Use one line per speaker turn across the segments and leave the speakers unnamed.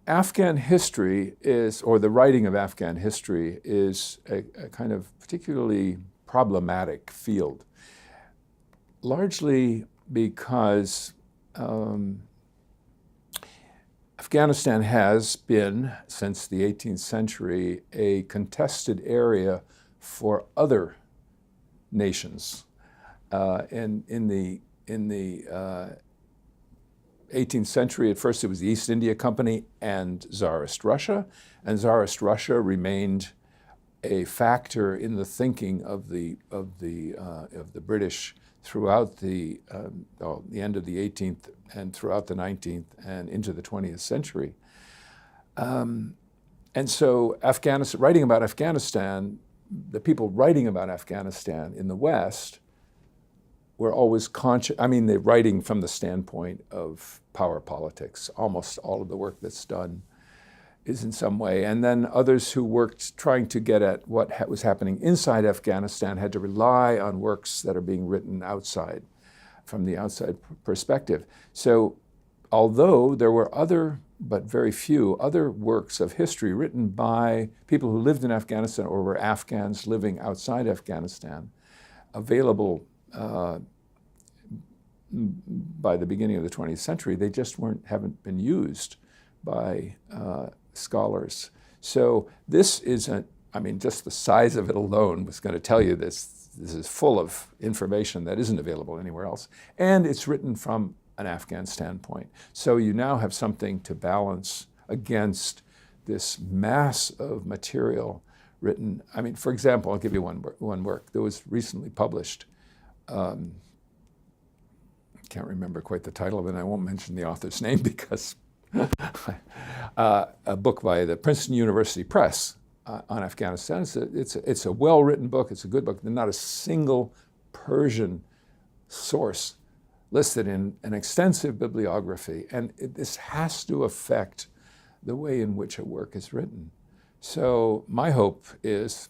Afghan history is, or the writing of Afghan history is a kind of particularly problematic field, largely because Afghanistan has been, since the 18th century, a contested area for other nations. In the 18th century, at first it was the East India Company and Tsarist Russia, and Tsarist Russia remained a factor in the thinking of the British throughout the end of the 18th and throughout the 19th and into the 20th century. And so writing about Afghanistan, the people writing about Afghanistan in the West were always conscious. I mean, they're writing from the standpoint of power politics. Almost all of the work that's done is in some way. And then others who worked trying to get at what was happening inside Afghanistan had to rely on works that are being written outside, from the outside perspective. So although there were other, but very few, other works of history written by people who lived in Afghanistan or were Afghans living outside Afghanistan, available by the beginning of the 20th century, they just haven't been used by scholars. So this isn't, I mean, just the size of it alone was going to tell you this. This is full of information that isn't available anywhere else. And it's written from an Afghan standpoint. So you now have something to balance against this mass of material written. I mean, for example, I'll give you one work that was recently published. I can't remember quite the title of it, and I won't mention the author's name because a book by the Princeton University Press on Afghanistan. It's a well-written book. It's a good book. There's not a single Persian source listed in an extensive bibliography, and this has to affect the way in which a work is written. So my hope is,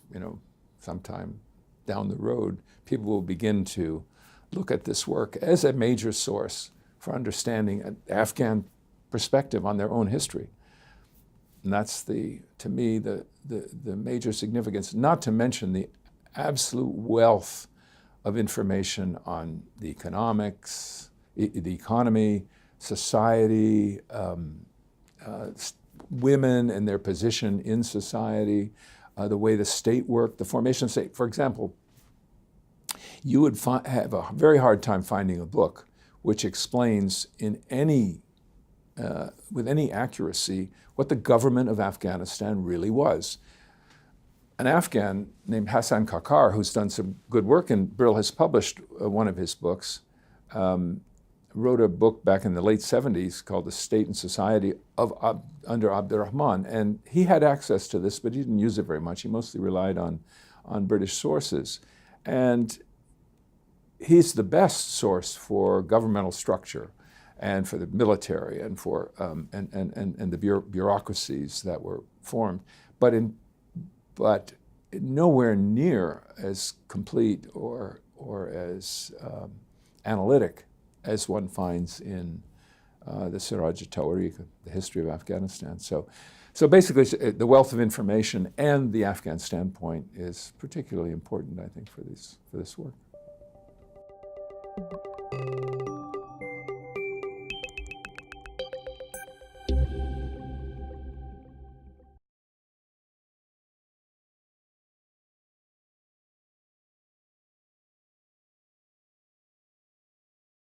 sometime down the road, people will begin to look at this work as a major source for understanding an Afghan perspective on their own history. And that's to me, the major significance, not to mention the absolute wealth of information on the economics, the economy, society, women and their position in society, the way the state worked, the formation of state. For example, you would have a very hard time finding a book which explains with any accuracy what the government of Afghanistan really was. An Afghan named Hassan Kakar, who's done some good work, and Brill has published one of his books, wrote a book back in the late 70s called The State and Society under Abdurrahman. And he had access to this, but he didn't use it very much. He mostly relied on British sources. And he's the best source for governmental structure and for the military and for and the bureaucracies that were formed, but nowhere near as complete or as analytic as one finds in the Siraj-e-Tawariq, the history of Afghanistan. So basically, the wealth of information and the Afghan standpoint is particularly important, I think, for this work.